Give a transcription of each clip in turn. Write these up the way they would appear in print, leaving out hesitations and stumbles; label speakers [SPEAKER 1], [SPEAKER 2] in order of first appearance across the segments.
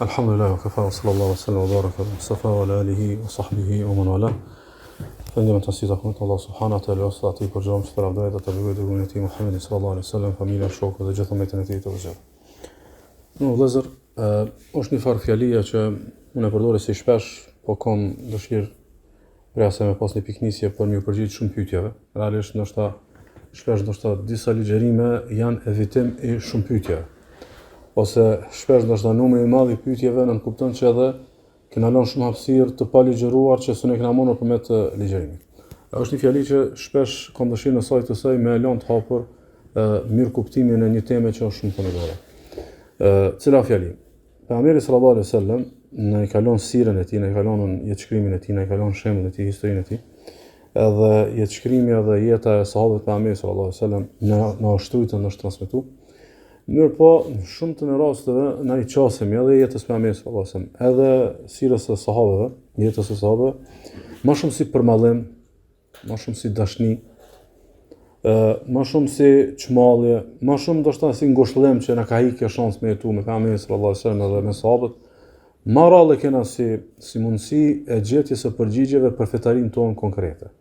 [SPEAKER 1] Alhamdulillah, wa kafa, wa sallallahu wa sallam, wa baraka, wa mustafa, wa ala alihi, wa sahbihi, wa man wala. Fëndimet të nësita këmët Allah subhanahu wa ta'ala, wa sallati për gjëmë që të ravdojët dhe të bëgojët e gëmën e ti Muhammedi sallallahu alaihi sallam, familja, shokët dhe gjithë mëjtën e ti të vëzhërë. Në vëzër, është një farë fjalia që unë e përdore si shpesh, po kom dëshirë presa me pas një piknisje për një përgjigjë shumë pyetjeve. Realisht ndoshta disa ligjerime janë evitim i shumë pyetjeve. Ose shpesh ndoshta numri i madh i pyetjeve nën kupton që edhe kena lënë shumë hapësirë të paligjëruar që s'u ne kena marrë përmet ligjërimit. Është një fjali që shpesh kam dëshirë në sajtë të saj me lënë të hapur mirë kuptimin e një teme që është shumë themelore. Cila fjali? Pejgamberi sallallahu alaihi wasallam na i kalon sirën e tij, na i kalon jetëshkrimin e tij, na i kalon shembull e tij, historinë e tij. Edhe jetëshkrimi edhe jeta e sahabëve të Pejgamberit sallallahu alaihi wasallam na ushtruajtën, na transmetuar. Mirë po, shumë të në rasteve na i qasemi edhe jetës Pejgamberit sallallahu alaihi wasallam, edhe sirës së sahabëve, jetës së sahabëve, më shumë si përmallim, më shumë si dashni, më shumë si çmallje, më shumë ndoshta si ngushëllim që na ka ikë shansë me jetu me Pejgamberin sallallahu alaihi wasallam edhe me sahabët. Më rrallë kena si mundësi e gjetjes së përgjigjeve për fetarinë tonë konkrete.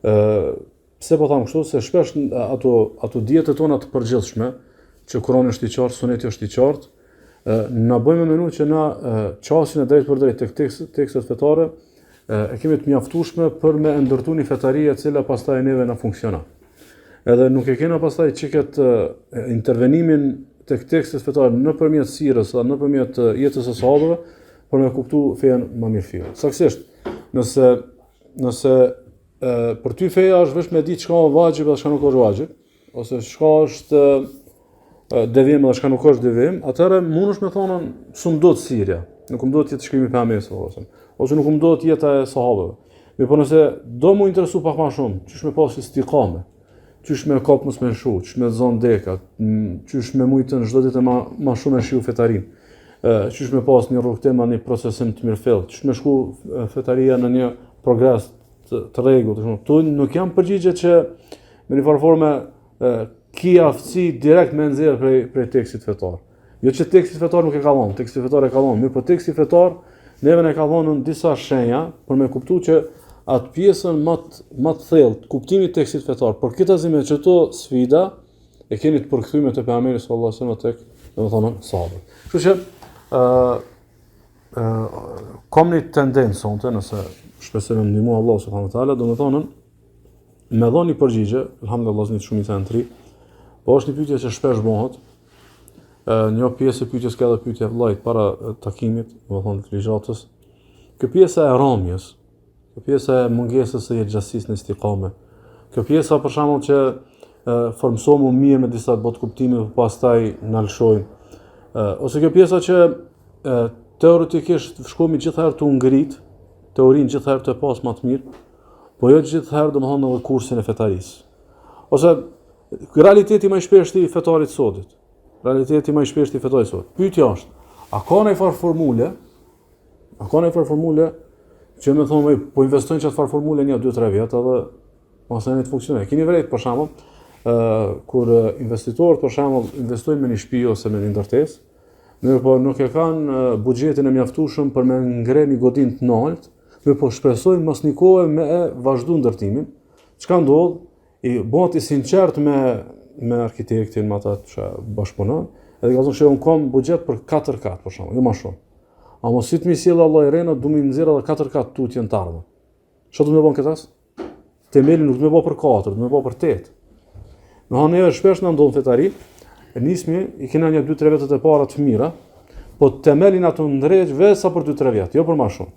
[SPEAKER 1] Pse po tham kështu? Se shpesh ato dietet tona të përgjithshme, që Kurani është i qartë, Suneti është i qartë, na bëjmë menu që na qasin e drejt për drejt tek tekstet fetare e kemi të mjaftueshme për me ndërtu një fetari e cila pastaj neve na funksionon. Edhe nuk e kena pastaj çiket intervenimin tek tekstet fetare nëpërmjet sirës, nëpërmjet jetës së sahabëve për me kuptu fejen më mirë fillë. Saktësisht, nëse për ty feja është vetëm me ditë çka është vajib dhe çka nuk është vajib, ose çka është devijim dhe çka nuk është devijim, atëherë mundesh me thonë s'm do të sirja, nuk më do të jetë shkrimi i Pejgamberit sallallahu alaihi wasallam, ose nuk më do të jeta e sahabëve. Mirë, po nëse do më interesu pak më shumë, çish me pas istiqame, çish me kap mos me nshu, çish me zon deka, çish me mujtën çdo ditë më shumë e shiu fetarin. Çish me pas një rrugtim, një procesim të mirëfill, çish me shku fetaria në një progres të rregullt, këtu nuk janë përgjigje që me një farë forme ki aftësi direkt me nxjerr prej tekstit fetar. Jo që teksti fetar nuk e ka dhënë, teksti fetar e ka dhënë, mirë po teksti fetar neve ne ka dhënë disa shenja për me kuptuar që atë pjesën më të thellë të kuptimit të tekstit fetar, por këtazi me çdo sfida e keni të përkthyer te Pejgamberi sallallahu alajhi wasallam tek, domethënë, sahabët. Kështu që kam një tendencë sonte, nëse shpresoj me ndihmën e Allahut subhanahu wa taala, domethënë me dhënë një përgjigje, alhamdulillah një shumë të tri. Po është një pyetje që shpesh bëhet. Një pjesë e pyetjes ka edhe pyetje vllajt para takimit, domethënë të ligjatës. Kjo pjesa e rrëmjes, kjo pjesa e mungesës së jetëgjatësisë në istiqame. Kjo pjesa për shembull që formsohemi mirë me disa bot kuptime, pastaj na lëshojnë. Ose kjo pjesa që teoretikisht shkohemi gjithherë të ngrit, teorinë gjithherë të pas më të mirë, po jo gjithherë domethënë edhe kursin e fetarisë. Ose realiteti më i shpeshti i fetarit sotit. Pyetja është, a ka një farë formule? A ka një farë formule që më thonë, po investojnë çat farë formule një 2-3 vjet edhe pastaj të funksionojë. Keni vërejt për shembull, kur investitorët për shembull investojnë me një shtëpi ose me një ndërtesë, mirë po nuk e kanë buxhetin e mjaftueshëm për me ngrenë një godinë të lartë, mirë po shpresojnë mos një kohë me vazhdu ndërtimin. Çka ndodh? I bëhet i sinqert me arkitektin, me ata që bashkëpunon, edhe ka thonë se un kam buxhet për 4 kat për shembull, jo më shumë. A mos si të më sjell Allah i rena, du më nxjerr edhe 4 kat tutjen të ardhmë. Ço do të më bën këtë? Themeli nuk do të më bë për 4, do të më bë për 8. Në neve shpesh na ndodh fetari, nismi i kena një 2-3 vjet të para të mira, po temelin ato ndrejt vetëm për 2-3 vjet, jo për më shumë.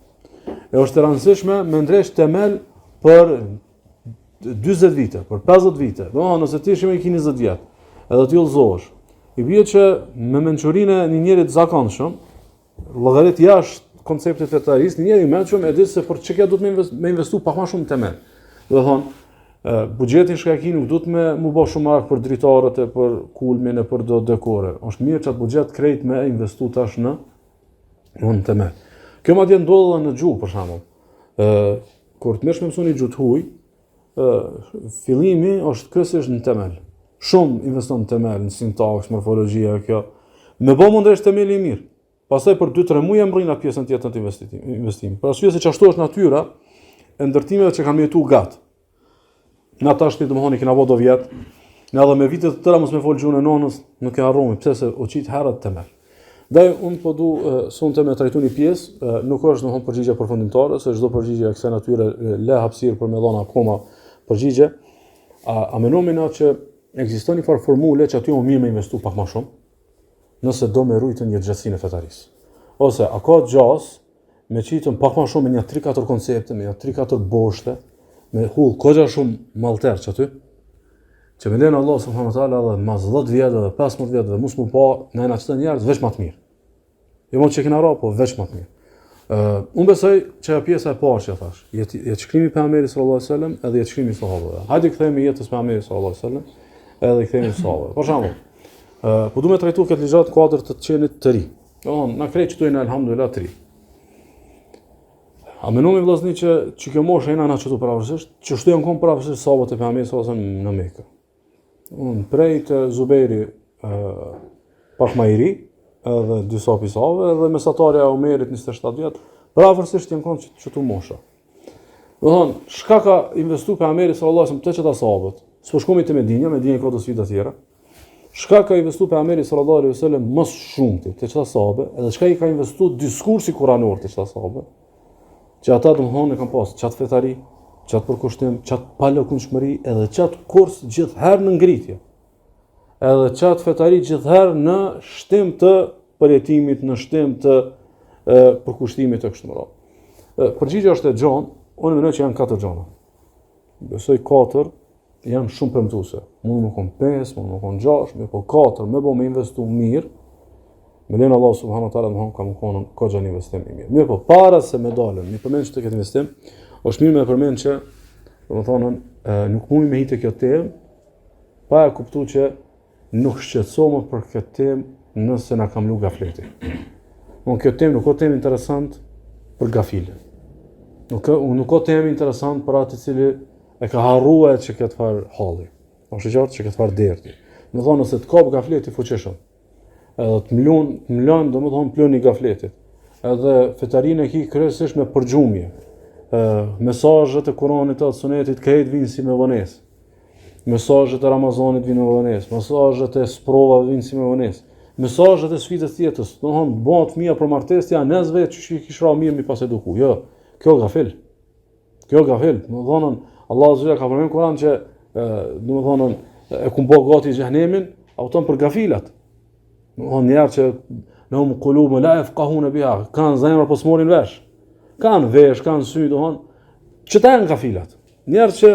[SPEAKER 1] Është e rëndësishme me ndresh temel për 40 vite, për 50 vite. Nëse ti je i 20 vjet, edhe ti udhëzohesh. I bie që me mençurinë e një njeri të zakonshëm, llogarit jashtë konceptit fetarisë, një njeri i mendshëm e di se për çka do të më investu pak më shumë temel. Do të thonë, buxheti shkaki nuk do të më bëj shumë mark për dritarët e për kulmin e për do dekore. Është mirë çat buxhet krejt me investu tash në temel. Kjo madje ndodh edhe në gjuhë për shembull. Kur të mësh me mësoni gjuhë huaj, fillimi është kryesisht në temel. Shumë investon në temel, në sintaks, morfologjia, kjo. Me bë mundresh temeli i mirë. pastaj për 2-3 muaj mrin atë pjesën tjetër të investimit. Për arsye se çashtu është natyra e ndërtimeve që kanë jetuar gat. Na tash ti domethënë kena vë do vjet, na edhe me vite të tëra mos më fol gjuhën e nonës, nuk e harroni, pse se u qit herët të merr. Dhe unë po du sonte me trajtu një pjesë, nuk është domethënë përgjigje përfundimtare, se çdo përgjigje e kësaj natyre le hapësirë për me dhënë akoma përgjigje. A mendoni na që ekziston një farë formule që aty më mirë me investu pak më shumë, nëse do me rujtën një gjatësinë e fetarisë. Ose a ka gjas me qitën pak më shumë me një 3-4 koncepte, me një 3-4 boshte, me hull koxha shumë mallter që aty, që me lenë Allah subhanahu wa taala edhe mas 10 vjet edhe 15 vjet dhe mos më pa në ana çdo njerëz veç më të mirë. Jo më që kena ra, po veç më të mirë. Unë besoj që pjesa e parë që thash, jetë shkrimi i pejgamberit sallallahu alajhi wasallam edhe jetë shkrimi i sahabëve. Hajde kthehemi jetës së pejgamberit sallallahu alajhi wasallam edhe kthehemi sahabëve. Për shembull, po duhet të trajtoj këtë ligjat kuadër të qenit të ri. Domthon, na krejt çtojnë alhamdulillah të ri. A mendoni vëllazni që kjo moshë jena na çtu pavarësisht, që shtojnë kom pavarësisht sahabët e pejgamberit sallallahu alajhi wasallam në Mekë. Unë prej të Zubejri pak më i ri, edhe dy sapi sahabëve, edhe mesatarja e Omerit 27 vjet, pavarësisht janë kon çtu mosha. Domthon, çka ka investuar pejgamberi sallallahu alajhi wasallam te çata sahabët? S'po shkomi te Medinja ka të sfida tjera. Çka ka investuar pejgamberi sallallahu alajhi wasallam më shumë te çata sahabë, edhe çka i ka investuar diskursi kuranor te çata sahabë? Që ata domthon e kanë pas çat fetari, çat përkushtim, çat palëkundshmëri, edhe çat kurs gjithherë në ngritje. Edhe çat fetari gjithherë në shtim të përjetimit, në shtim të përkushtimit të kështu me radhë. Përgjigjja është e gjon, unë mendoj që janë 4 gjona. Besoj 4 janë shumë premtuese. Mund më kon 5, mund më kon 6, më po 4, më bëu me investu mirë. Me lenë Allah subhanahu wa taala më kam konë koxha një investim i mirë. Mirë po para se me dalën, mi përmend që të këtë investim, është mirë me përmend që, domethënë, nuk mundi me hitë kjo temë pa e kuptuar që nuk shqetësohem për këtë temë nëse na kam lu gafleti. Kjo temë nuk ka temë interesant për gafile. Nuk ka temë interesant për atë i cili e ka harruar që këtë farë halli. Është qartë që këtë farë derdi. Domethënë nëse të kap gafleti fuqishëm, edhe të mlon domethënë ploni gafletit. Edhe fetarinë e ki kryesisht me përgjumje. Mesazhet e Kuranit të Sunetit këtë vinë si me vonesë. Mesazhet e Ramazanit vinë me vonesë, mesazhet e sprova vinë si me vonesë. Mesazhet e sfidës tjetës, domethënë bëhet mia për martesja, nezve që kishra mirë mi pas eduku. Jo, kjo gafil. Kjo gafil. Domethënë Allahu subhanahu ka përmendur në Kur'an që domethënë e kumbo gati xhenemin, auton për gafilat. Domethënë njerëz që lahum qulubun la yafqahuna biha, kanë zemra po smorin vesh. Kanë vesh, kanë sy, domethënë që ta janë gafilat. Njerëz që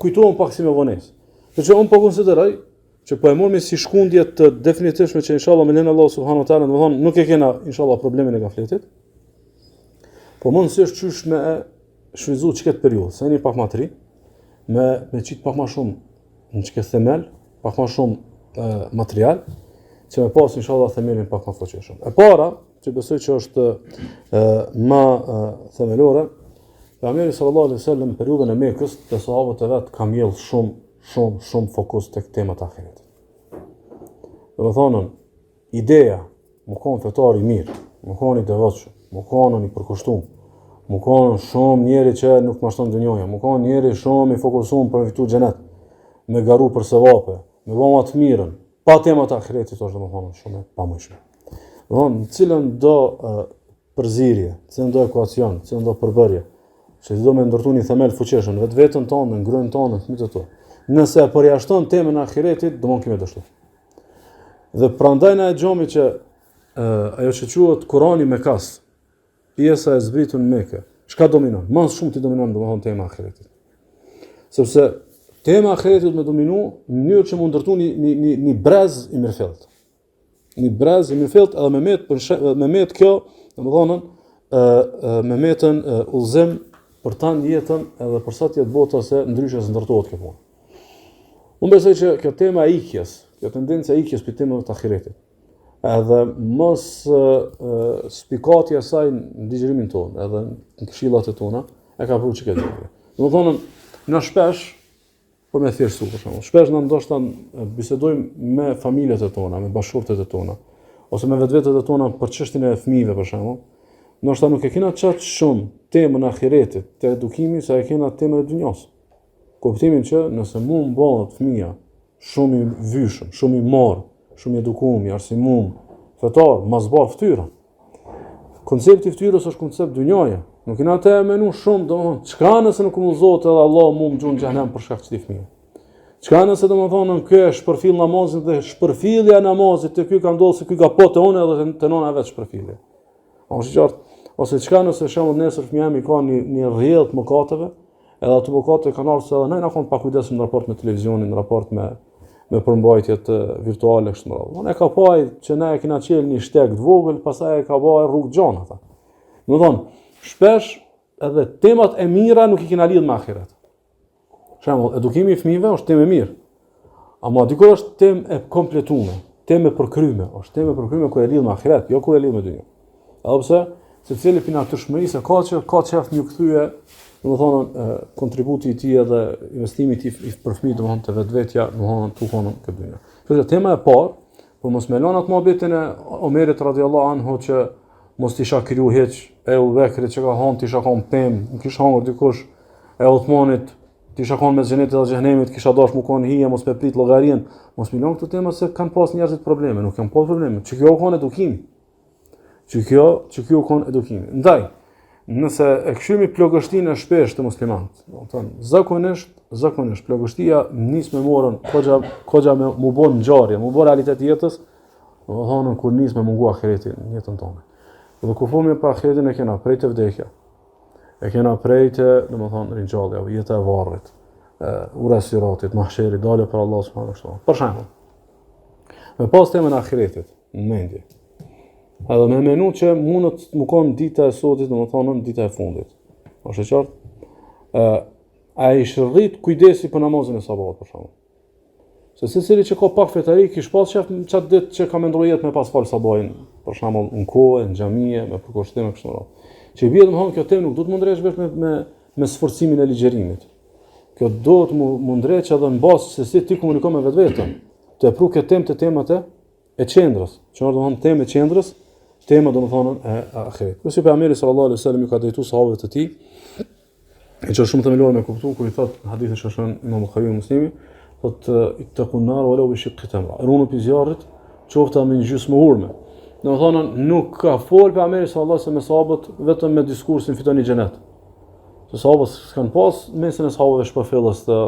[SPEAKER 1] kujtohen pak si me vonesë. Që unë po konsideroj që po e mormi si shkundje të definitishme që inshallah me lenë Allah subhanahu wa taala, domethënë nuk e kena inshallah problemin e gafletit. Po mund si është qysh me shfryzu çket periudhë, sa jeni pak më të ri, me qit pak më shumë në çket themel, pak më shumë material, që me pas inshallah themelin pak më fuqishëm. E para, që besoj që është më themelore, pejgamberi sallallahu alaihi wasallam në periudhën e Mekës te sahabët e vet ka mbjell shumë fokus tek temat e ahiretit. Domethënë, ideja më kon fetar i mirë, më kon i devotshëm, më kon i përkushtuar, më kon shumë njeri që nuk mashton dunjoja, më kon njeri shumë i fokusuar për fitu xhenet, me garu për sevape, me bëma të mirën, pa temat e ahiretit është domethënë shumë e pamundshme. Domethënë, në cilën do përzierje, cilën do ekuacion, cilën do përbërje, që do me ndërtu një themel fuqishëm në vetveten tonë, në ngrënën tonë, në fëmijët e tu. Nëse e përjashton temën e ahiretit, do mund kemi dështu. Dhe prandaj na e xhomi që ajo që quhet Kurani Mekas, pjesa e zbritur në Mekë, çka dominon? Më shumë ti dominon domethënë tema e ahiretit. Sepse tema e ahiretit më dominu në mënyrë që mund ndërtu një brez i mirëfillt. Një brez i mirëfillt edhe me met kjo, domethënë me metën udhëzim për tanë jetën edhe për sa të jetë bota se ndryshe se ndërtohet kjo punë. Unë besoj që kjo tema e ikjes, kjo tendencë e ikjes për temave të ahiretit, edhe mos spikatja e saj në digjerimin tonë, edhe në këshillat e tona, e ka pru që këtë gjë. Domethënë, na shpesh, për me thjeshtësu për shembull, shpesh na ndoshta bisedojmë me familjet e tona, me bashkëshortet e tona, ose me vetvetet e tona për çështjen e fëmijëve për shembull, ndoshta nuk e kena çat shumë temën e ahiretit, të edukimit, sa e kena temën e dunjos. Kuptimin që nëse mund bëhet fëmia shumë i vyshëm, shumë i marr, shumë i edukuar, i arsimum, fetar, mos bë fytyrën. Koncepti i fytyrës është koncept dunjaje. Nuk kena të menu shumë, domethënë, çka nëse nuk mundzohet edhe Allah mu më gjun xhenem për shkak të këtij fëmijë. Çka nëse domethënë ky është shpërfill namazit dhe shpërfillja e namazit te ky ka ndodhur se ky ka po te unë edhe te nona vetë shpërfillje. Është qartë. Ose çka nëse shembull nesër fëmia mi ka një rrjedh mëkateve, edhe ato mëkate kanë ardhur se edhe ne na kanë pa kujdesur në raport me televizionin, në raport me përmbajtjet virtuale kështu më radhë. Unë e ka paj që ne e kena qelë një shteg të vogël, pastaj e ka bërë rrugë gjon ata. Do thonë, shpesh edhe temat e mira nuk i kena lidh me ahiret. Për shembull, edukimi i fëmijëve është temë e mirë. Ama dikur është temë e kompletuar, temë e përkryme, është temë e përkryme kur e lidh me ahiret, jo kur e lidh me dynjë. Edhe pse secili pina tëshmërisë ka çaf një kthye, domethënë kontributi i tij edhe investimi i tij për fëmijë domethënë te vetvetja, domethënë tukon këtë dynjë. Kjo është tema e parë, por mos më lënë atë mohabetin e Omerit radhiyallahu anhu që mos tisha kriju hiç, e Ubekrit që ka hon tisha kon pemë, nuk kisha hangur dikush, e Uthmanit tisha kon me xhenetit dhe xhenemit, kisha dash më kon hije, mos me prit llogarin, mos më lënë këtë temë se kanë pas njerëzit probleme, nuk kanë pas probleme. Që kjo kon edukimi. Që kjo kon edukimi. Ndaj, nëse e këshymi plogështinë e shpesh të muslimanët, zakonisht plogështia nis me morën kogja me mu bon ngjarje, mu bon realitet jetës, domethënë kur nis me mungu ahireti në jetën tonë. Dhe kur fomi pa ahiretin e kena prej të vdekja. E kena prej të, domethënë, ringjallja, jeta e varrit, ura siratit, mahsheri, dalja për Allah subhanahu wa taala. Për shembull, me pas temën e ahiretit në mendje. Edhe me menu që mundët më konë dita e sotit, domethënë dita e fundit. Është e qartë? A i shërrit kujdesi për namazin e sabat, për shembull. Se secili që ka pak fetari, kish pas çat ditë që ka mendruar jetë me pas fal sabahin, për shembull në kohë, në xhamie, me përkushtim kështu me radhë. Që i bie domethënë kjo temë nuk do të mundresh vetëm me sforcimin e ligjërimit. Kjo do të mundresh edhe në bazë se si ti komunikon me vetveten. Të pru këtë temë të temat e qendrës, që është domethënë temë e qendrës, tema domethënë e ahiret. Kurse pejgamberi sallallahu alaihi wasallam i ka drejtuar sahabëve të tij, e që është shumë themelore me kuptu, kur i thot në hadithin që shon Imam Buhariu Muslimi, thot ittaqun nar wala bi shiqqi tamra. Runu pi zjarrit, qofta me një gjysmë hurme. Domethënë nuk ka fol pejgamberi sallallahu alaihi wasallam me sahabët vetëm me diskursin fitoni xhenet. Se sahabët s'kan pas mesin e sahabëve shpërfillës të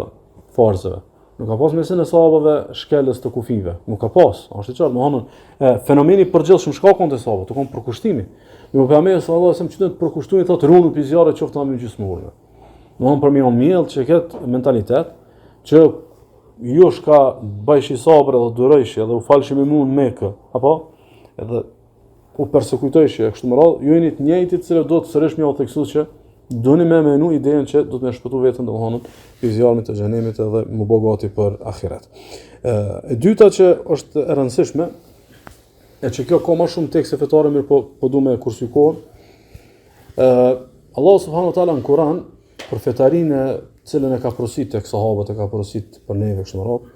[SPEAKER 1] farzëve. Nuk ka pas mesin e sahabëve shkelës të kufive. Nuk ka pas. Është qartë, domethënë fenomeni i përgjithshëm shkakon te sahabët, të kon përkushtimi. Në pejgamberi sallallahu alaihi wasallam që të përkushtuin thotë runu pi zjarrit qofta me gjysmë hurme. Domethënë për një miell që ketë mentalitet që ju shka bëjshi sabër edhe durojshi edhe u falshi me mua në Mekë, apo edhe u persekujtojshi kështu më radhë, ju jeni të njëjtit që do të sërish më u theksu që doni me menu idenë që do të më shpëtu veten domethënë pi zjarrit të xhenemit edhe më bogati për ahiret. E dyta që është e rëndësishme e që kjo ka më shumë tekste fetare mirë po du me kursikohen. Allah subhanahu wa taala në Kur'an për fetarinë cilën e ka porosit tek sahabët, e ka porosit për neve kështu më radhë,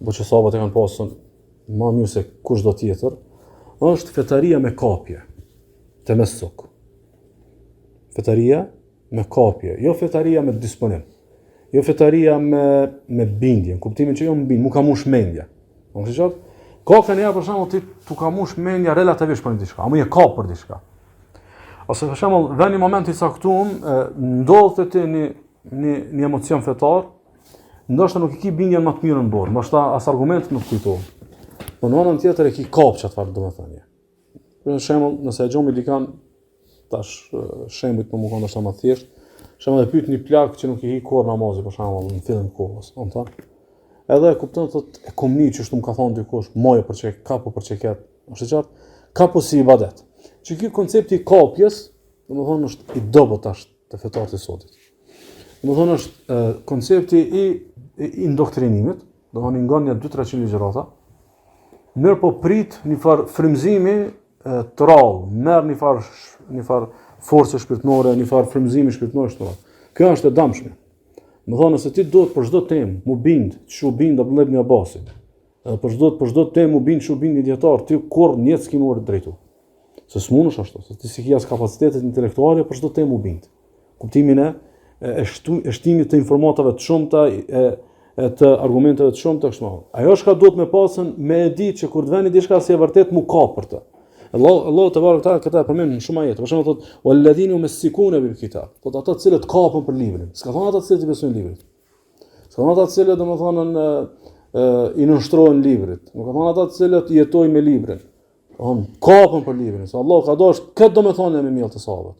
[SPEAKER 1] por që sahabët e kanë pasur më mirë se kushdo tjetër, është fetaria me kapje, temessuk. Fetaria me kapje, jo fetaria me disponim. Jo fetaria me bindje, në kuptimin që jo më bind, mu ka mush mendja. Në kështë qartë? Ka kanë ja për shembull ti tu ka mush mendja relativisht për diçka, apo je kap për diçka. Ose për shembull, në një moment i caktuar, ndodhet ti një emocion fetar, ndoshta nuk i ki bindjen më të mirë në borë, ndoshta as argumentet nuk kujtohen. Po në anën tjetër e ki kap çfarë do të thënë. Për shembull, nëse e gjomi dikan tash shembujt po më kanë ndoshta më thjesht, shembull e pyet një plak që nuk i hi kur namazi për shembull në fillim kohës, domethënë. Edhe e kupton thotë e komni që ashtu më ka thonë dikush, moje për çka kapo për çka, është qartë, kapo si ibadet. Që ky koncepti i kapjes, domethënë është i dobët tash te fetarët e sotit. Domethënë është koncepti i indoktrinimit, domethënë ngon 2-300 ligjërata. Mirë po prit një farë frymëzimi të rrallë, merr një farë force shpirtërore, një farë frymëzimi shpirtëror ashtu. Kjo është e dëmshme. Më thonë se ti duhet për çdo temë, mu bind, çu bind Abdullah ibn Abbasit. Edhe për çdo temë u bin një dietar, ti kur njet s'ke më drejtu. Se s'munësh ashtu, se ti si ke as kapacitetet intelektuale për çdo temë u bin. Kuptimin e shtimit të informatave të shumta, të argumenteve të shumta kështu. Ajo çka duhet me pasën me e ditë që kur të vëni diçka si e vërtet mu ka për të. Allah te barek ta këta përmend në shumë ajete. Për shembull thotë walladhina yumsikuna bil kitab. Po ata të cilët kapën për librin. S'ka thonë ata të cilët i besojnë librit. S'ka thonë ata të cilët domethënë i nënshtrohen librit. Nuk ka thonë ata të cilët jetojnë me librin. Kapën për librin. Se Allah ka dashur këtë domethënë me mirë të sahabët.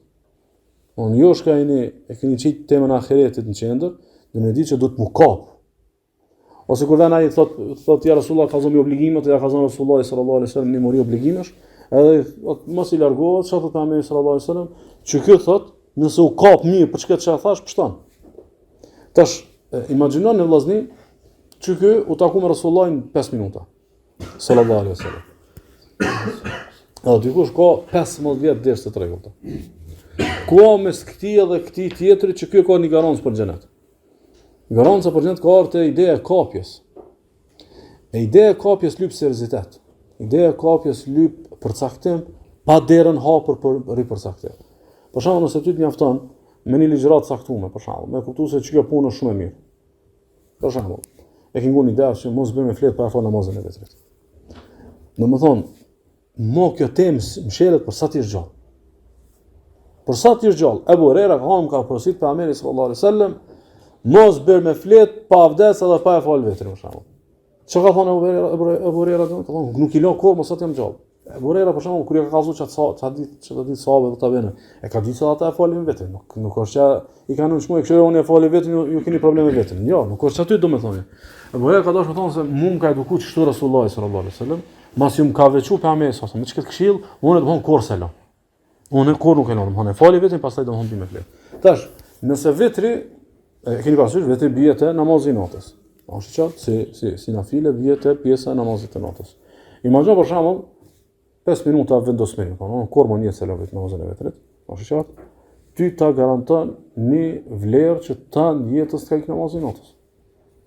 [SPEAKER 1] Jo shka e keni qitë temën e ahiretit në qendër, dhe në ditë që do të mu kap. Ose kur vjen ai thot ja Rasulullah ka zonë obligimet, ja ka zonë Rasulullah sallallahu alaihi wasallam në mori obligimesh, edhe mos i largohet, çfarë thot Muhamedi sallallahu alaihi wasallam, që ky thot, nëse u kap mirë për çka çfarë thash, pështon. Tash imagjinoni në vllazni që ky u taku me Rasulullahin 5 minuta. Sallallahu alaihi wasallam. Edhe dikush ka 15 vjet deri të rregullta. Ku mes këtij edhe këtij tjetrit që ky ka një garancë për xhenet. Garanca për xhenet ka ardhur ideja e kapjes. E ideja e kapjes lyp seriozitet. Ideja e kapjes lyp përcaktim pa derën hapur për ripërcaktim. Për shembull, nëse ty të mjafton me një ligjërat caktuar, për shembull, me kuptues se kjo punë është shumë e mirë. Për shembull, e ke ngur një ide që mos bëjmë flet para fal namazin e vetrit. Domethënë, mo kjo temë mshelet për sa ti je gjallë. Për sa ti je gjallë, Abu Huraira ka porosit për Muhamedit sallallahu alaihi wasallam, mos bër me flet pa avdes edhe pa fal vetrin për shembull. Çka ka thonë Abu Huraira, ka thonë nuk i lë kohë mos sa të jam gjallë. Abu Huraira për shembull kur i ka kallzuar çfarë ditë sahabë do ta bënë. E ka ditë se ata e falin vetrin. Nuk është që i kanë shumë kështu unë e falë vetrin, ju keni probleme vetrin. Jo, nuk është aty domethënë. Abu Huraira ka dashur të thonë se mua më ka edukuar kështu Rasulullah sallallahu alaihi wasallam, mas ju më ka veçuar për Muhamedit sallallahu alaihi wasallam, me çka këshill, unë do të them kurse lë. Unë kur nuk e lëm, unë falë vetrin, pastaj do të humbi me flet. Tash, nëse vetri e keni parasysh, vetri bie te namazi i natës. Është qartë si nafile bie te pjesa e namazit të natës. Imagjino për shembull 5 minuta vendosmëri, unë kur më njeh selavit namazin e vetrit. Është qartë. Ty ta garanton një vlerë që tan jetës të ikë namazin e natës.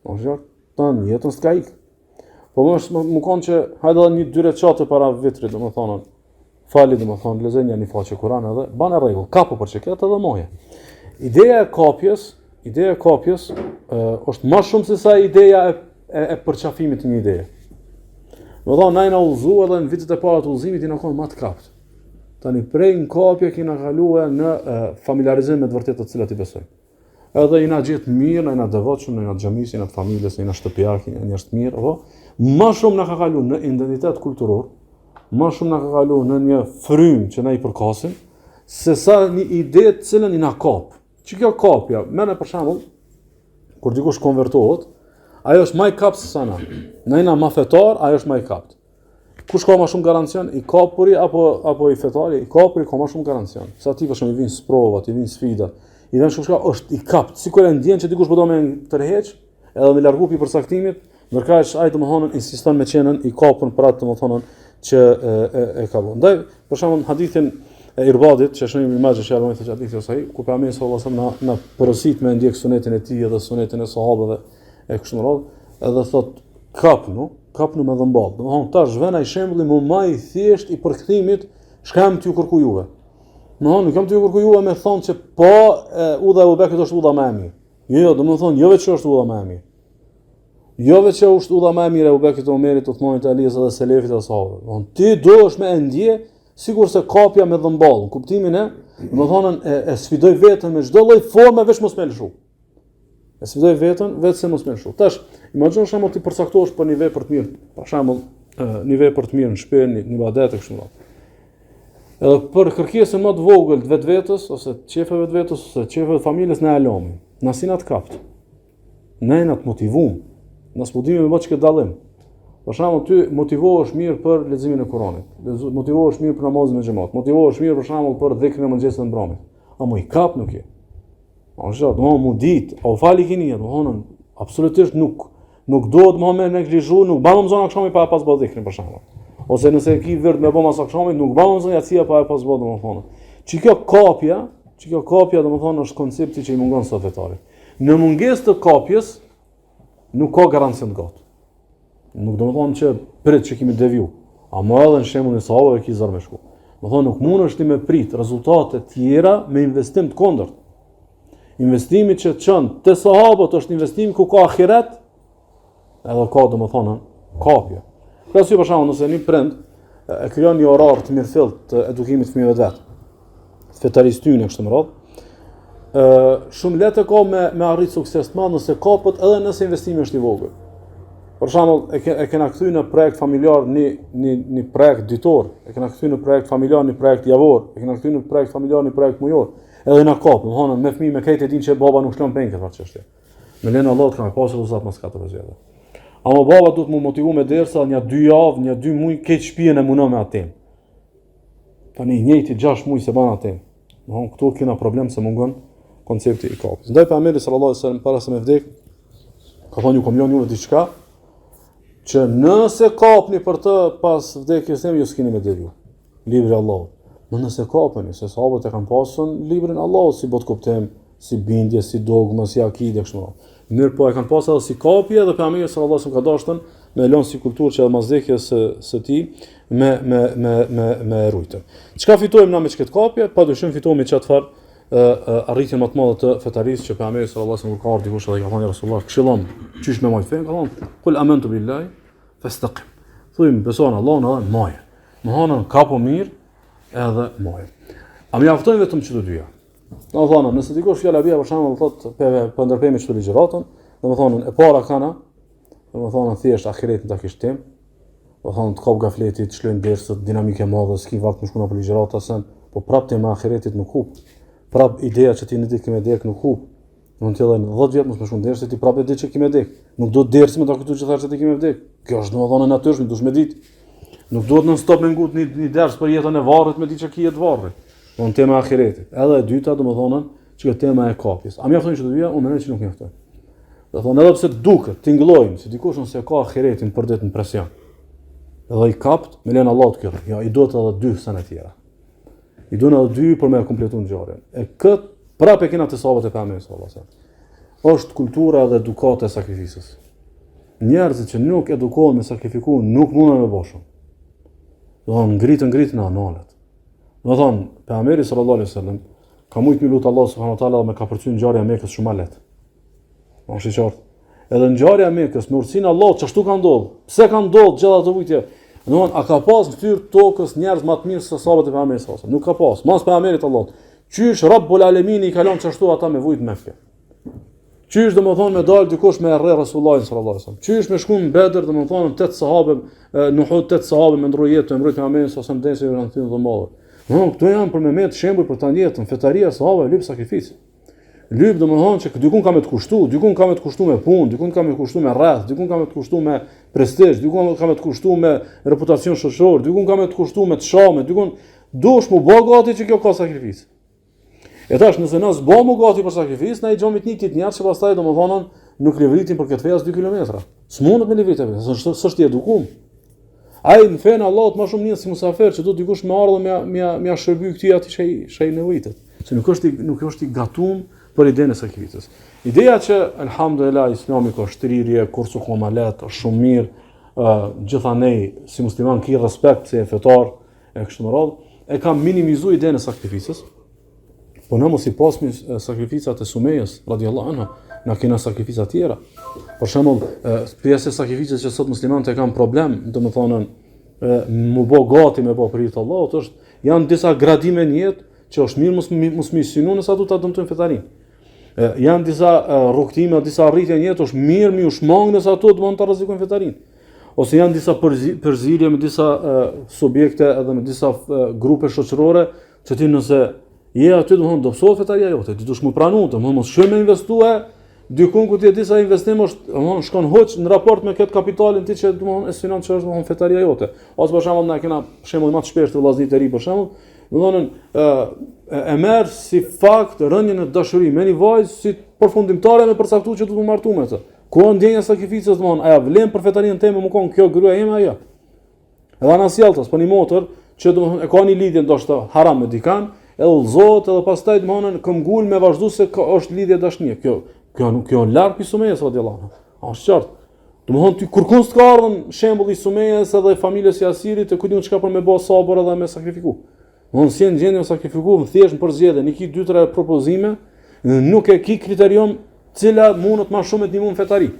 [SPEAKER 1] Është qartë, tan jetës të ikë. Po më kanë që hajde edhe një 2 recate para vitrit, domethënë fali domethënë lezën një faqe Kur'an edhe banë rregull, kapo për çeket edhe moje. Ideja e kapjes është më shumë se sa ideja e përqafimit të një ideje. Do të thonë na ina udhëzu edhe në vitet e para të udhëzimit i na kanë më të kapt. Tani prej në kapje kena kaluar në familiarizim me të vërtetë të cilat i besojmë. Edhe i na gjet mirë, na devotshëm, na xhamis, na familjes, na shtëpiak, na njerëz të mirë, apo më shumë na ka kaluar në identitet kulturor, më shumë na ka kaluar në një frym që na i përkasin, se sa një ide të cilën i na kap. Që kjo kapja, mëna për shembull, kur dikush konvertohet, ajo është më i kapt se sa na. Na jena më fetar, ajo është më i kapt. Kush ka më shumë garancion, i kapuri apo i fetari, i kapuri ka më shumë garancion. Sa ti për shembull i vin sprovat, i vin sfidat, i vjen shkushka është i kapt. Sikur e ndjen që dikush po do me tërheq, edhe me largu pi përcaktimit, ndërkaq ai domethënë insiston me qenën i kapur për atë domethënë që e ka vënë. Ndaj për shembull hadithin e Irbadit, që është një imazh që Allahu thotë hadithi ose ai, ku pejgamberi sallallahu alajhi wasallam na porosit me ndjek sunetin e tij dhe sunetin e sahabëve e kështu me radhë, edhe thotë kapnu me dhëmball. Domethënë tash vjen ai shembulli më i thjesht i përkthimit, shkam t'ju kërku juve. Nuk kam t'ju kërku juve me thonë që po udha e Abu Bekrit është udha më e mirë. Jo, domethënë jo vetë është udha më e mirë. Jo vetë është udha më e mirë e Abu Bekrit, Omerit, Uthmanit, Aliut dhe selefit e sahabëve. Domethënë ti duhesh me ndje sikur se kapja me dhëmball, në kuptimin domethënë e sfidoj veten me çdo lloj forme veç mos më lëshu. E sfidoj veten vetëm mos më lëshu. Tash, imagjino shembull ti përcaktohesh për një vepër të mirë, për shembull, një vepër të mirë në shtëpi, një ibadet e kështu me radhë. Edhe për kërkesën më të vogël të vetvetes ose të çefeve të vetës ose të çefeve të familjes na alomi. Na si na të kapt. Ne na të motivum. Na spodimi me çka dallim. Për shembull ty motivohesh mirë për leximin e Kuranit. Motivohesh mirë për namazin me xhamat. Motivohesh mirë për shembull për dhikrin e mëngjesit të mbrëmit. A mo i kap nuk je. Ose do mu dit, o fali keni, domthonë absolutisht nuk duhet më me neglizhu, nuk bëjmë zonë akşamit pa pas bë dhikrin për shembull. Ose nëse ki vërtet me bëmas akşamit, nuk bëjmë zonë jacia pa pas bë domthonë. Kjo kapja domthonë është koncepti që i mungon sot vetarit. Në mungesë të kapjes nuk ka garancion gat. Nuk do të thonë që prit që kemi deviju. Ama edhe në shembullin e sahabëve ki zor me shku. Do thonë nuk mundesh ti me prit rezultate tjera me investim të kundërt. Investimi që çon te sahabët është investim ku ka ahiret, edhe ka domethënë kapje. Krasi për shembull nëse një prind e krijon një orar të mirëfillt të edukimit të fëmijëve të vet, fetarisë tyne kështu më radh, shumë lehtë ka me arrit sukses të madh nëse kapët edhe nëse investimi është i vogël. Për shembull, e kena kthy në projekt familjar një projekt ditor, e kena kthy në projekt familjar një projekt javor, e kena kthy në projekt familjar një projekt mujor. Edhe na kap, domthonë me fëmijë me këtë dinë që baba nuk shlon penkë për çështje. Me lenë Allah ka pasur uzat mos 4 vjet. Ama baba duhet më motivu me derisa një 2 javë, një 2 muaj keq shtëpinë e mundo me atë. Tani njëjti 6 muaj se ban atë. Domthonë këtu kena problem se mungon koncepti i kapës. Ndaj pejgamberi sallallahu alajhi wasallam para se me vdek ka thonë ju kam lënë ju diçka që nëse kapni për të pas vdekjes së ju s'keni me deviju. Libri i Allahut. Nëse kapeni, se sahabët e kanë pasur librin e Allahut si bot kuptim, si bindje, si dogma, si akide kështu. Mirë po e kanë pasur edhe si kapje dhe pejgamberi sallallahu alajhi wasallam ka dashur me lënë si kulturë që mas vdekjes së tij me rujtë. Çka fitojmë na me çket kapje? Padyshim fitojmë çfarë arritjen më të madhe të fetarisë që pejgamberi sallallahu alajhi wasallam ka ardhur dikush dhe ka thënë Rasulullah, këshillon çish me majtë fen, ka thonë, kul amantu billahi fastaqim. Thujmë beson Allahun edhe maje. Mohonën kapo mirë edhe maje. A më jaftojnë vetëm çdo dyja. Domethënë, nëse dikush fjala bia për shembull thotë po ndërpemi çdo ligjëratën, domethënë e para kana, domethënë thjesht ahiretin ta kish tim. Domethënë të kap gafleti, të shlojnë dersët, dinamike e madhe, s'ki vakt më shkon apo ligjërata sen, po prapë tema ahiretit nuk hub. Prap ideja që ti në ditë kemë dek nuk hub. Mund të thënë 10 vjet mos më shkon dersi ti prapë ditë që kemë dek. Nuk do dersi më ta kujtoj që thashë ti kemë dek. Kjo është domethënë natyrshme, duhet me ditë. Nuk duhet nën stop me ngut një ders për jetën e varrit me ditë që ki jetë varrit. Don tema ahiretit. Edhe e dyta domethënë që tema e kapjes. A mjafton që të dyja, unë mendoj që nuk mjafton. Do thonë edhe pse duket, tingëllojmë, si dikush nëse ka ahiretin për ditë në presion. Edhe i kapt, me lenë Allahut kjo. Ja, i duhet edhe 2 sene tjera. I duhen edhe 2 për me kompletuar ngjarjen. E kët prapë kena të sahabët e pejgamberit sallallahu alajhi wasallam. Është kultura dhe edukata e sakrificës. Njerëzit që nuk edukohen me sakrifiku nuk mundën me boshun. Do thonë ngritën në analet. Do thonë pejgamberi sallallahu alajhi wasallam ka shumë mi lut Allah subhanahu wa taala dhe me ka përcyer ngjarja e Mekës shumë lehtë. Është i qartë. Edhe ngjarja e Mekës me urtësinë e Allahut çashtu ka ndodhur. Pse ka ndodhur gjithë ato vujtje? Domthon a ka pas në fytyrë tokës njerëz më të mirë se sahabët e pejgamberit sallallahu alajhi wasallam? Nuk ka pas. Mas pejgamberit Allahut. Qysh Rabbul Alamin i kalon çashtu ata me vujt Mekë. Qysh domethënë me dal dikush me rre Rasulullahin sallallahu alajhi wasallam. Qysh me shkuën në Bedër domethënë 8 sahabë, në Uhud 8 sahabë me ndroi jetë, mbrojtën e pejgamberit sallallahu alajhi wasallam deri në thënë të madh. Domthon këto janë për me shembull për ta ndjetën, fetaria sahabëve lyp sakrificë. Lyp domethënë që dikun ka me të kushtu, dikun ka me të kushtu me punë, dikun ka me të kushtu me rreth, dikun ka me të kushtu me prestazh, dikun ka me të kushtu me reputacion shoqëror, dikun ka me të kushtu me të shame, dikun dush mu bë gati që kjo ka sakrificë. E tash nëse na zbomu gati për sakrificë, na I xhomit nitit njerëz që pastaj domethënë nuk livritin për këtë fejë 2 kilometra. S'mundet me livritë, s'është I edukum. Ai në fen Allahut më shumë njeh si musafir që do dikush me ardhë me shërby këtij aty shej nevojitet. Se nuk është I gatum për idenë e sakrificës. Ideja që alhamdulillah Islami ka shtrirje, kursu komalet, është shumë mirë, gjithanej si musliman ki respekt se e fetar e kështu me radhë, e ka minimizuar idenë e sakrificës. Po na mos I pasmi sakrificat e Sumejës radhiyallahu anha, na kena sakrifica tjera. Për shembull, pjesë e sakrificës që sot muslimanët e kanë problem, domethënë mu bë gati me bë për hir të Allahut, janë disa gradime në jetë që është mirë mos mi synu nëse ato ta dëmtojnë fetarin. Janë disa rrugtime, disa arritje në jetë, është mirë mi u shmang nëse ato do të rrezikojnë fetarin. Ose janë disa përzierje me disa subjekte edhe me disa grupe shoqërore që ti nëse je aty domthon do psohet fetaria jote, ti dush më pranu, domthon mos shkoj me investue dikun ku ti disa investim është domthon shkon hoç në raport me këtë kapitalin ti që domthon e synon që është domthon fetaria jote. Ose për shembull na kena shembull më të shpeshtë të vllaznirit të ri për shembull, domthon e merr si fakt rënien e dashuri me një vajzë si përfundimtare me përcaktuar që do të martu me të. Ku ndjenja sakrificës domthon, aja vlen për fetarinë time më kon kjo gruaja ime ajo. Edhe ana sjelltas, po një motor që domthon e ka një lidhje ndoshta haram me dikan, edhe udhëzohet edhe pastaj domthon këmbgul me vazhdu se është lidhje dashnie. Kjo larg pi Sumejës radhiyallahu anha. Është qartë. Domethënë ty kurkun s'ka ardhur shembulli i Sumejës edhe familjes së Asirit e kujtun çka për me bë sabër edhe me sakrifiku. Domethënë si në gjendje me sakrifiku, thjesht në përzgjedhje, një ki 2-3 propozime, nuk e ki kriterion cila mundet më shumë të ndihmon fetari.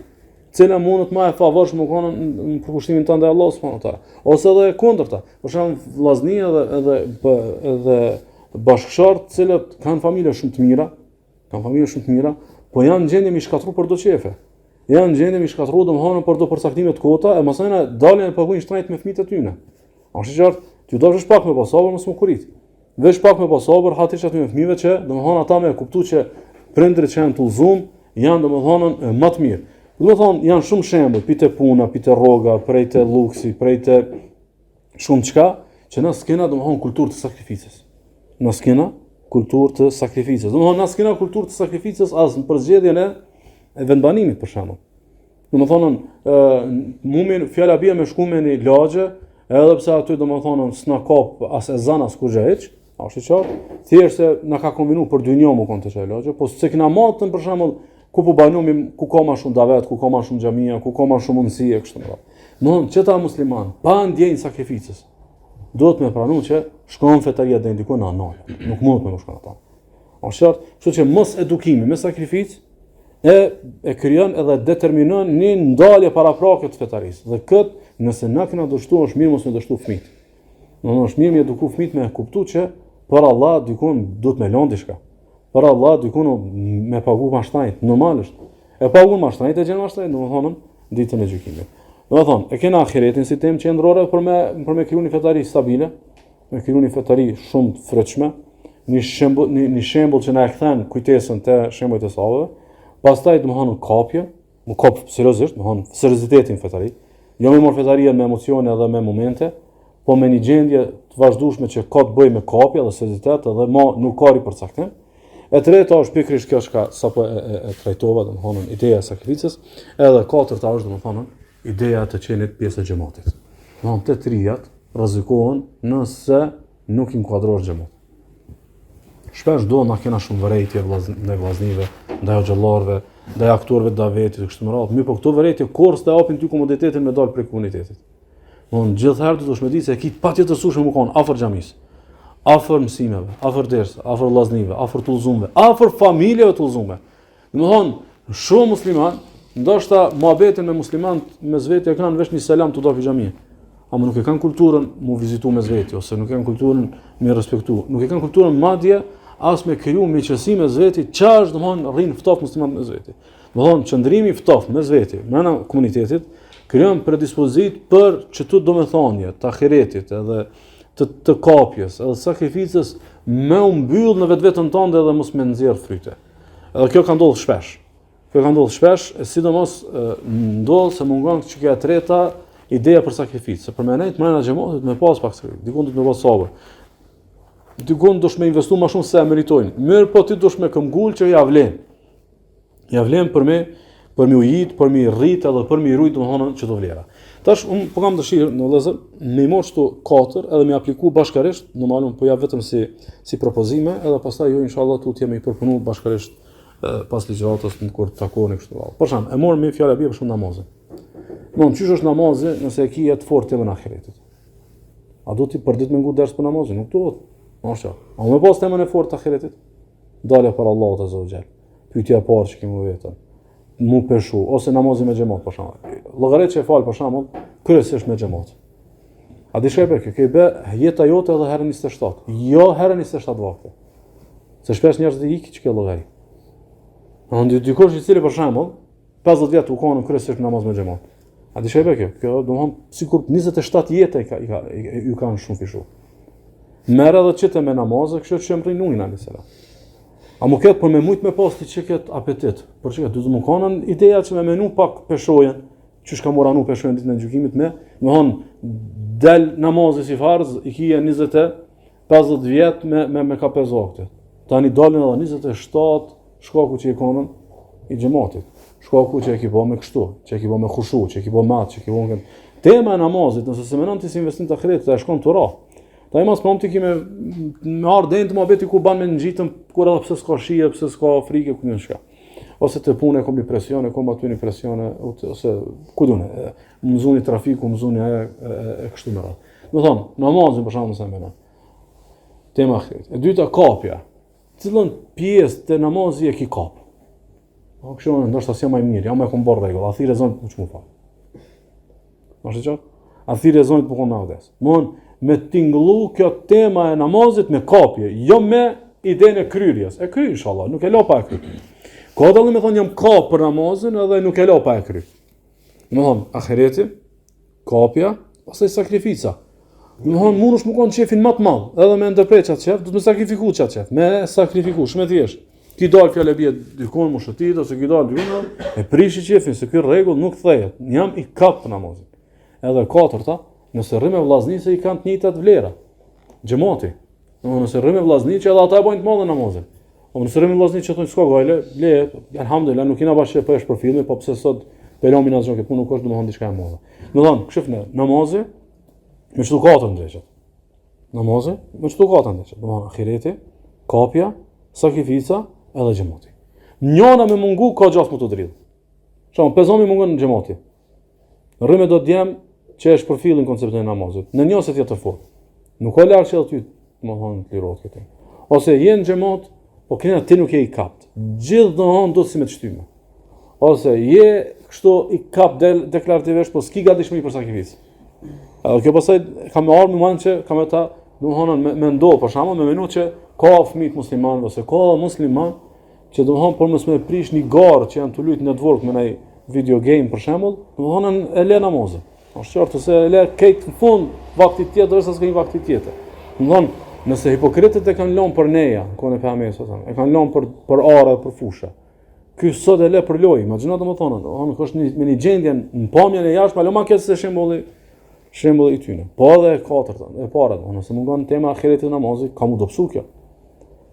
[SPEAKER 1] Cila mundet më e favorshme në përkushtimin tënd te Allahu subhanahu wa taala, ose edhe e kundërta. Për shembull, vllaznia edhe bashkëshort, të cilët kanë familje shumë të mira, po janë në gjendje mi shkatru për do qefe. Janë në gjendje mi shkatru domthonë për do përcaktime të kota, e mësojnë dalin e paguajnë shtrejt me fëmijët e tyre. Është qartë, ti do të pak me pasabër mos më kurit. Veç pak me pasabër hatisht aty me fëmijëve që domthonë ata më kuptu që prindërit që janë tullzum janë domthonë më të mirë. Domethënë janë shumë shembull, pite puna, pite rroga, prej të luksi, prej të shumë çka, që na skena domethënë kulturë të sakrificës. Na skena kulturë të sakrificës. Domethënë na skena kulturë të sakrificës as në përzgjedhjen e vendbanimit për shembull. Domethënë fjala bie me shkume në lagje, edhe pse aty domethënë s'na kap as ezan as kurrë hiç, është qartë. Thjesht se na ka kombinu për dynjë më kon të çaj lagje, po s'e kena matën për shembull ku po banumi, ku ka më shumë davet, ku ka më shumë xhamia, ku ka më shumë mundësi e kështu me radhë. Domthonë që ta musliman pa ndjenjë sakrificës, duhet me pranu që shkon fetaria deri diku në anoj. Nuk mund të më shkon ata. Është qartë, kështu që mos edukimi me sakrificë e krijon edhe determinon një ndalje paraprakë të fetarisë. Dhe këtë nëse na kena dështuar është mirë mos me dështu fëmijët. Domthonë është mirë me eduku fëmijët me kuptu që për Allah dikun duhet me lënë diçka. Për Allah dikun me pagu mashtrajt, normalisht. E pagun mashtrajt e gjenë mashtrajt, domethënë ditën e gjykimit. Domethënë, e kena ahiretin si temë qendrore për me kriju një fetari stabile, me kriju një fetari shumë të frytshme, një shembull që na e kthen kujtesën te shembujt e sahabëve. Pastaj domethënë kapje, më kap seriozisht, domethënë seriozitetin fetari. Jo me mor fetarinë me emocione edhe me momente, po me një gjendje të vazhdueshme që ka të bëjë me kapje dhe seriozitet edhe nuk ka ri përcaktim. E treta është pikërisht kjo çka sapo e trajtova, domethënë ideja e sakrificës, edhe katërta është domethënë ideja të qenit pjesë e xhamatit. Domethënë të trijat rrezikohen nëse nuk inkuadrohesh xhamat. Shpesh do na kena shumë vërejtje ndaj vllaznive, ndaj xhallarëve, ndaj aktorëve të davetit kështu më radh. Mirë, po këto vërejtje kurrë të hapin ty komoditetin me dal prej komunitetit. Domethënë gjithherë duhet të di se ki patjetërsueshëm më kon afër xhamisë. Afër mësimeve, afër dersave, afër vllaznive, afër tullzumve, afër familjeve tullzume. Domethënë shumë musliman, ndoshta muhabetin me muslimanët mes vetë kanë vesh një selam të dofi xhamia. Ama nuk e kanë kulturën mu vizitu mes vetë ose nuk e kanë kulturën me respektu. Nuk e kanë kulturën madje as me kriju miqësi mes vetë, ç'është domethënë rrin ftoft muslimanët mes vetë. Domethënë qëndrimi i ftoft mes vetë, brenda komunitetit krijon predispozit për çtu domethënie të ahiretit edhe të kapjes, edhe sakrificës me u mbyll në vetveten tënde dhe mos me nxjerr fryte. Edhe kjo ka ndodhur shpesh. Sidomos ndodh se mungon çka e treta ideja për sakrificë. Për menet mrena xhamatit me pas pak sakrificë. Dikon do të më pas sabër. Dikon do të më investu më shumë se e meritojnë. Mirë, po ti do të më këmbgul që ja vlen. Ja vlen për me ujit, për me rrit edhe për me rujt domethënë çdo vlera. Tash po kam dëshirë në vëllezër me marr këto katër edhe me apliku bashkërisht, normalisht po ja vetëm si propozime, edhe pastaj ju inshallah tu jemi përpunu bashkërisht pas ligjëratës në kur të takoheni kështu vallë. Për shemb, e morëm me fjalë bie për shumë namazin. Çish është namazi nëse e kije të fortë temën ahiretit. A do ti për ditë me ngut ders për namazin? Nuk duhet. Masha. A më pas temën e fortë ahiretit? Dalja për Allahut azza wa jall. Pyetja e parë që kemi vetëm. Mu peshu, ose namazin me xhamat për shembull. Llogarit që e fal për shembull, kryesisht me xhamat. A di shepë kjo, ke bë jeta jote edhe herën 27. Jo herën 27 vakte. Se shpesh njerëzit ikin që kjo llogari. Andi dikush i cili për shembull 50 vjet u kanë kryesisht namaz me xhamat. A di shepë kjo, domthon sikur 27 jetë ju kanë shumë fishu. Merr edhe çete me namazë, kështu që më rrinuin anë selam. A më ketë për me mujtë me pas të që ketë apetit, për që ketë, më kanën ideja që me menu pak peshojen, që shka moranu peshojen ditë në gjykimit me del namazë si farz, i kije 50 vjetë me ka 5 vakte. Tani dalin edhe 27 shkaku që i kanën i xhamatit. Shkaku që e ki bo me kështu, që e ki bo me khushu, që e ki bo matë, që e ki bo me... Tema e namazit, nëse se menon të si investim të ahiret, të e shkon të ra. Ta imas prom ti kime me ardhen të muhabeti ku ban me ngjitëm kur edhe pse s'ka shije, pse s'ka frikë ku njën shka. ose të punë kom një presione, kom aty një presione, ose ku dune, më zuni trafiku, më zuni e kështu më radhë. Më thonë, namazin për shkakun se mëna. Tema ahiret. E dyta kapja. Cilën pjesë të namazit e ki kap? Po kështu ndoshta si më mirë, jam më kom bërë rregull, a thirrë zonë po çmu fal. Mos e çoj? A thirrë zonë po kom avdes. Me tingullu kjo tema e namazit me kapje, jo me idenë e kryerjes. E kryj inshallah, nuk e la pa e kryj. Ka dallim me thonë jam kap për namazin edhe nuk e la pa e kryj. Do thonë ahireti, kapja, pastaj sakrifica. Do thonë mundesh më kon çefin më të madh, edhe me ndërprer çat çef, do të më sakrifiku çat çef, me sakrifiku shumë thjesht. Ki dal fjalë bie dikon më shëtit ose ki dal dikon e prishi qefin se ky rregull nuk thehet. Jam i kap për namazin. Edhe katërta, nëse rrim me vllazni se i kanë të njëjtat vlera. Xhamati. Nëse rrim me vllazni që edhe ata bojnë të madhe namazin. O nëse rrim me vllazni që thonë s'ka gale, le, alhamdulillah nuk kena bashkë për për filmin, po pse sot pelomi na zgjon që punë nuk është domethënë diçka e madhe. Do thonë, kështu namazi me çdo katër ndeshjet. Namazi me çdo katër ndeshjet. Domethënë ahireti, kapja, sakrifica edhe xhamati. Njëna me mungu ka gjasë më të drill. Shumë, pezomi mungon në xhamati. Rrymë do djem që është përfillin konceptin e namazit. Në një se tjetër fort. Nuk ka larg që ty, domethënë të lirohet këtu. Ose je në xhamat, po kena ti nuk je i kapt. Gjithmonë do si me të shtymë. Ose je kështu i kap deklarativisht, po s'ki gatishmëri për sakrificë. Edhe kjo pastaj kam ardhur në moment që kam ata, domethënë me ndo për shkakun me minutë që ka fëmijë musliman ose ka musliman që domethënë por mos më prish një garë që janë të luajtur network me një video game për shembull, domethënë e lë namazin. Është qartë se e lë këtë në fund vaktit tjetër derisa s'ka një vakti tjetër. Domethënë nëse hipokritët e kanë lënë për neja, kohën e pejgamberit sa e kanë lënë për ara dhe për fusha. Ky sot e lë për lojë, imagjino domethënë, domethënë është me një gjendje në pamjen e jashtme, lëma këtë se shembulli i tyne. Po edhe e katërta, e para, nëse mungon tema ahiretit namazit, ka mu dobësu kjo.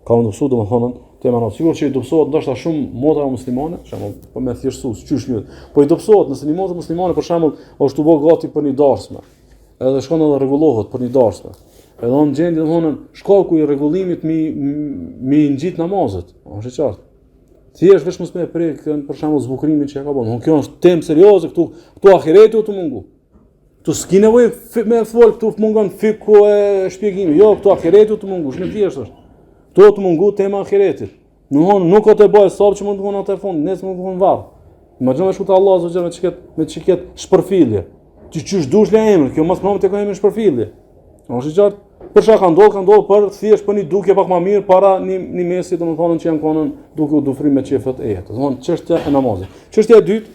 [SPEAKER 1] Ka mu dobësu domethënë tema namazit. Sigurisht që i dobësohet ndoshta shumë motra muslimane, për shembull, po me thjeshtësus, çysh mirë. Po i dobësohet nëse një motrë muslimane për shembull është u bë gati për një darsme. Edhe shkon edhe rregullohet për një darsme. Edhe në gjendje domethënë shkaku i rregullimit mi ngjit namazet. Është qartë. Thjesht vetëm mos më prek për shembull zbukurimin që ka bën. Kjo është temë serioze këtu ahireti u të mungu. Tu s'ki nevojë me fol këtu mungon fiku e shpjegimi. Jo, këtu ahireti u të mungu, shumë thjesht është. Tu të mungu tema ahiretit. Nuk ka të bëj sa që mund të vonë atë fund, nesër mund të vonë varr. Imagjino shkut Allah azza xal me çiket shpërfillje. Ti çysh dush le emrin, kjo mos pranë të ka emrin shpërfillje. Është qartë. Për shkak ka ndodh për thjesht për një dukje pak më mirë para një mesi domethënë që janë konën duke u dufrim me çefet e jetës. Domethënë çështja e namazit. Çështja e dytë,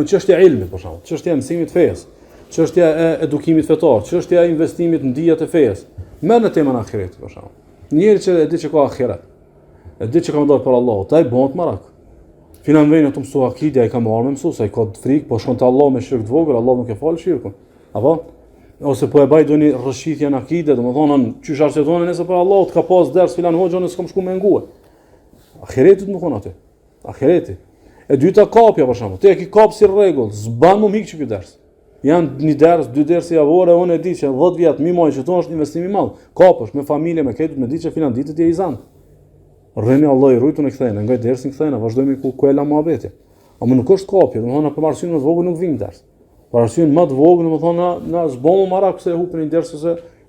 [SPEAKER 1] çështja e ilmit për shkak. Çështja e mësimit fesë. Çështja e edukimit fetar, çështja e investimit në dijat e fesë. Merr në temën e ahiretit për shkak. Njëri që e di që ka ahiret, e di që ka ndodhur për Allahut, ai bëhet marak. Finalmente të mësoj akide, ai ka marrë me mësues, ai ka frikë, po shkon te Allah me shirk të vogël, Allah nuk e fal shirkun. Apo ose po e baj doni rrëshqitje në akide, domethënë çysh arsetonë nëse për Allahut ka pas ders filan hoxha nëse kam shku me ngue. Ahireti të më kon atë. Ahireti. E dyta kapja për shembull. Ti e ke kap si rregull, s'ban më mik çu ky ders. Janë një ders, dy dersi javore, unë e di që 10 vjet më moj që tonë është investim i madh. Kapësh me familje, me këtë, me di që filan ditët je i zan. Rreni Allah i rujtun e kthejnë, nga dersin kthejnë, vazhdojmë ku e la muhabeti. Ama nuk është kapje, domethënë për arsye më të vogël nuk vim ders. Për arsye më të vogël, domethënë na zbomë marak se hupin një ders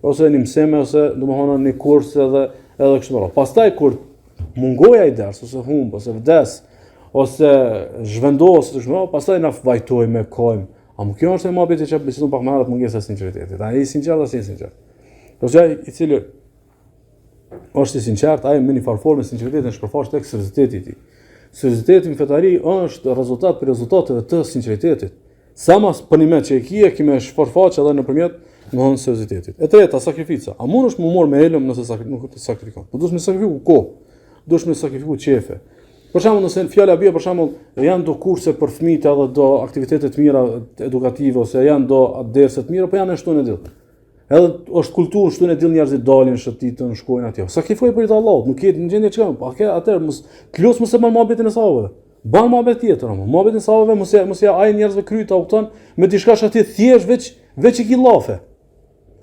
[SPEAKER 1] ose një mëseme ose domethënë një kurs edhe kështu me radhë. Pastaj kur mungoja i ders ose humb ose vdes ose zhvendos kështu me radhë, pastaj na vajtojmë me kojm. Ama kjo është e muhabeti që beson pak më radh mungesa e sinqeritetit. Ai i sinqert as i sinqert. Përse i cili është i sinqert, ai me një farformë sinqeritetin shpërfaq tek serioziteti i tij. Serioziteti në fetari është rezultat për rezultateve të sinqeritetit. Sa mas për një me që e kime shpërfaq edhe nëpërmjet domethënë seriozitetit. E treta, sakrifica. A mundesh më marr me elëm nëse nuk të sakrifikon? Po duhet më sakrifiku kohë. Duhet më sakrifiku qefe. Për shembull, nëse fjala bie për shembull, janë do kurse për fëmijët edhe do aktivitete të mira edukative ose janë do derse të mira, po janë ashtu në diell. Edhe është kulturë shtu në diell njerëzit dalin shëtitën, shkojnë atje. Sakrifoj për Allahut, nuk je në gjendje çka, po atëherë mos klus mos e bën mohabetin e sahabëve. Ban mohabet tjetër, mohabetin e sahabëve mos ja ai njerëzve kryta u kupton me diçka shati thjesht veç i killafe.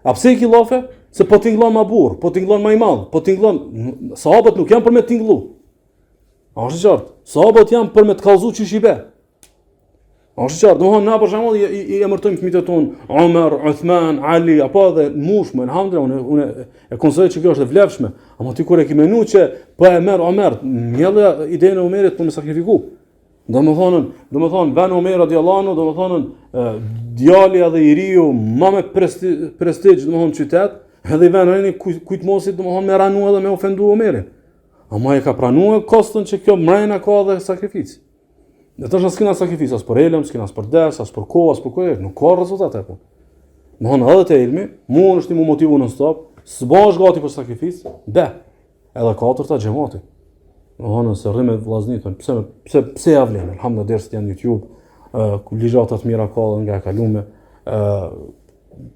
[SPEAKER 1] A pse i killafe? Se po tingëllon ma burr, po tingëllon më i madh, po tingëllon sahabët nuk janë për me tingëllu. A është i qartë? Sahabët janë për me të kallëzu çish i be. A është i qartë? Domthon na për shembull i emërtojmë fëmijët tonë Omer, Uthman, Ali, apo edhe mushme, elhamdullah, unë e konsideroj që kjo është e vlefshme. Ama ti kur e ke menuar që po e merr Omer, mjellë idenë e Omerit për me sakrifiku. Domethënë Ben Omer radiallahu anhu, domethënë djali edhe i riu më me prestigj domethënë qytet, edhe i vënë kujt mosit domethënë me ranu edhe me ofendu Omerin. Ama e ka pranuar kostën që kjo mrejna ka dhe sakrificë. Dhe të është s'kina sakrificë, as për elëm, s'kina as për des, as për kohë, as për kohë, nuk ka rezultate po. Domethënë edhe te ilmi, mund është ti mu motivu në stop, s'bash gati për sakrificë, edhe katërta xhamati. Domethënë se rrimë vllazniton, pse ja vlen? Alhamdulillah dersit janë në YouTube, ligjata të mira ka nga e kalume,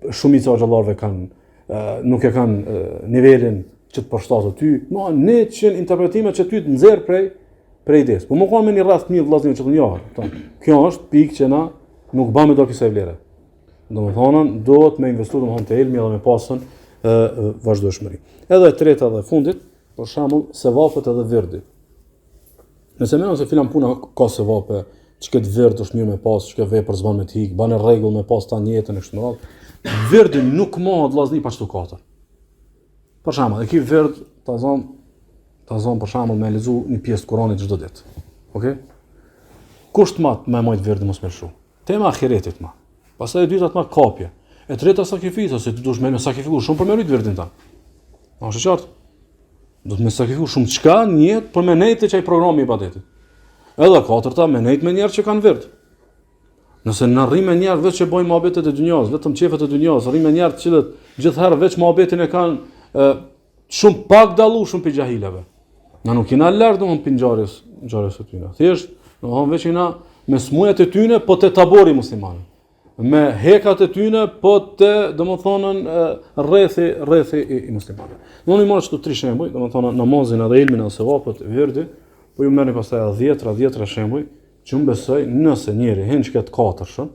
[SPEAKER 1] shumica e xhallarëve nuk e kanë nivelin që të përshtatet ty, ne që interpretimet që ty të nxjerr prej idesë. Po më kanë me një rast një vllaznive që thonë, kjo është pikë që na nuk bëmë do kësaj vlere. Domethënë duhet me investu domethënë te ilmi edhe me pasën vazhdueshmëri. Edhe e treta dhe fundit, për shembull, sevapet edhe virdi. Nëse mendon se filan puna ka sevape, që këtë vird është mirë me pas, që këtë vepër s'ban me të hik, banë rregull me pas ta jetën e kështu me radhë. Virdi nuk mohet vllazni pa çto katër. Për shembull, e ki vird ta zon për shembull me lexu një pjesë të Kuranit çdo ditë. Okej? Kusht më mojt virdi mos më lshu. Tema ahiretit më. Pastaj e dyta më kapje. E treta sakrificë, se ti duhesh me sakrifiku shumë për me rrit virdin tan. A është e qartë? Do të më sakrifiku shumë çka në jetë për me nejtë çaj programi i ibadetit. Edhe katërta me nejtë me njerëz që kanë vird. Nëse na rrim me njerëz vetë që bojnë mohabetet e dunjos, vetëm çefet e dunjos, rrim me njerëz që gjithherë veç mohabetin e kanë shumë pak dallueshëm pe xahilave. Na nuk jena lart domthon pe ngjarjes së tyre. Thjesht, domthon veç jena me smujat e tyre po te tabori musliman. Me hekat e tyre po te domthonën rrethi i muslimanëve. Unë i marr këto 3 shembuj, domthonën namazin edhe ilmin edhe sevapet, virdi, po ju merrni pastaj 10 shembuj që unë besoj nëse njëri hen çka të katërshën,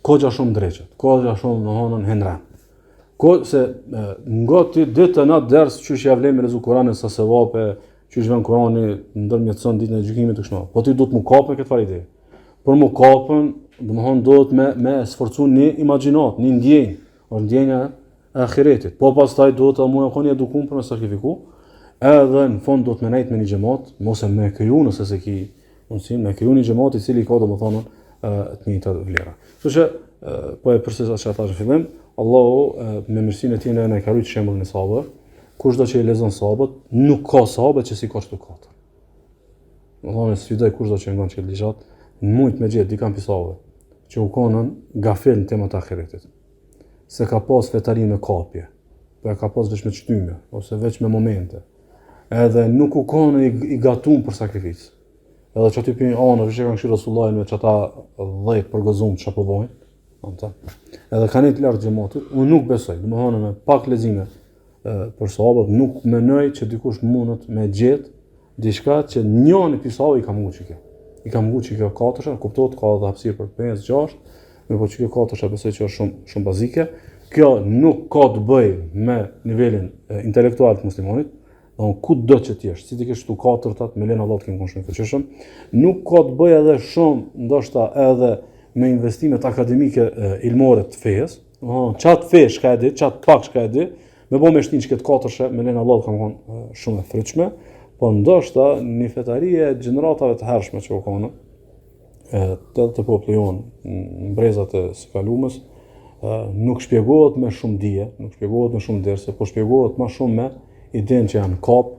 [SPEAKER 1] koxha shumë drejtë, koxha shumë domthonën hendran. Se ngoti ditë natë ders që ja vlen me lezu Kur'anin sa sevape, që vjen Kur'ani ndërmjetson ditën e gjykimit të kështu. Po ti duhet mu kapën këtë fare ide. Por mu kapën, domthon duhet me sforcu një imagjinat, një ndjenjë, ose ndjenja e ahiretit. Po pastaj duhet të mu qenë edukum për me sakrifiku, edhe në fund duhet me nejt me një xhamat, mos e me kriju nëse se ki mundsinë me kriju një xhamat i cili ka domthonën të njëjta vlera. Kështu që po e përsërisja çfarë thash në fillim, Allahu me mirësinë e tij na ka rrit shembullin e sahabëve. Kushdo që i lexon sahabët, nuk ka sahabë që si ka këto katër. Domthonë sfidoj kushdo që ngon çel ligjat, mund me gjetë dikam pisave që u konën gafel në temat e ahiretit. Se ka pas fetarin me kapje, po ka pas veç me çtyme ose veç me momente. Edhe nuk u konën i gatum për sakrificë. Edhe çati pin anë që kanë këshir Resulullah me çata 10 për gozum çapo bojnë. Edhe kanë të lartë xhamatit, unë nuk besoj, domethënë me pak lexime për sahabët nuk mendoj që dikush mundet me gjetë diçka që njëri prej sahabëve i ka munguar çike. I ka munguar çike katërsha, kuptohet ka edhe hapësirë për 5-6, me po çike katërsha besoj që është shumë bazike. Kjo nuk ka të bëjë me nivelin intelektual të muslimanit, kudo që ti je, si ti ke këtu katërtat, me len Allah të kemë shumë fuqishëm, nuk ka të bëjë edhe shumë ndoshta edhe me investimet akademike ilmore të fejes, qatë fesh ka e di, qatë pak shka e di, me bo me shtin që këtë katërshe, me lejnë Allah të kam konë shumë e fryqme, po ndoshta një fetarie gjeneratave të hershme që u konë, të populli jonë, në brezat e së kalumës, nuk shpjegohet me shumë dije, nuk shpjegohet me shumë derse, po shpjegohet ma shumë me idenë që janë kap,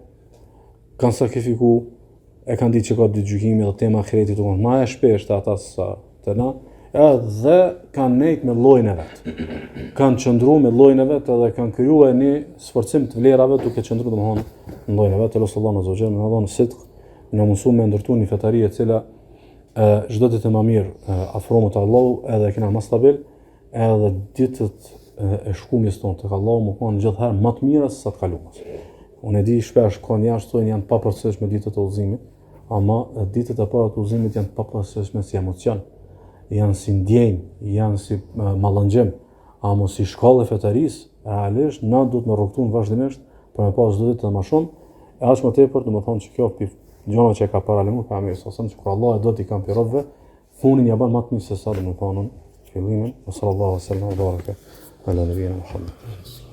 [SPEAKER 1] kanë sakrifiku, e kanë ditë që ka ditë gjykimi dhe tema ahiretit u konë ma e shpesht ata sa të na, edhe kanë nejt me llojin e vet. Kanë qëndru me llojin e vet edhe kanë krijuar një sforcim të vlerave duke qëndruar domthonë në llojin e vet. Allahu azza wa jalla na sidq, na mëson me ndërtu një fetari e cila çdo ditë më mirë afrohet te Allahu, edhe kena më stabil, edhe ditët e shkumjes tonë tek Allahu më kanë gjithherë më të mira se sa të kaluara. Unë e di shpesh kanë jashtë thonë janë pa procesme ditët e udhëzimit, ama ditët e para të udhëzimit janë pa procesme si emocion. Janë si ndjenjë, janë si mallëngjim, ama si shkollë e fetarisë, realisht na duhet të rrugtun vazhdimisht për me pas çdo ditë më shumë, e aq më tepër domethënë që kjo gjona që e ka paralajmëruar pejgamberi sallallahu alajhi wasallam, që kur Allah e do t'i kampirove, funin ja bën më të mirë se sa domethënë fillimin. Sallallahu alaihi wasallam wa baraka ala nabiyina Muhammad.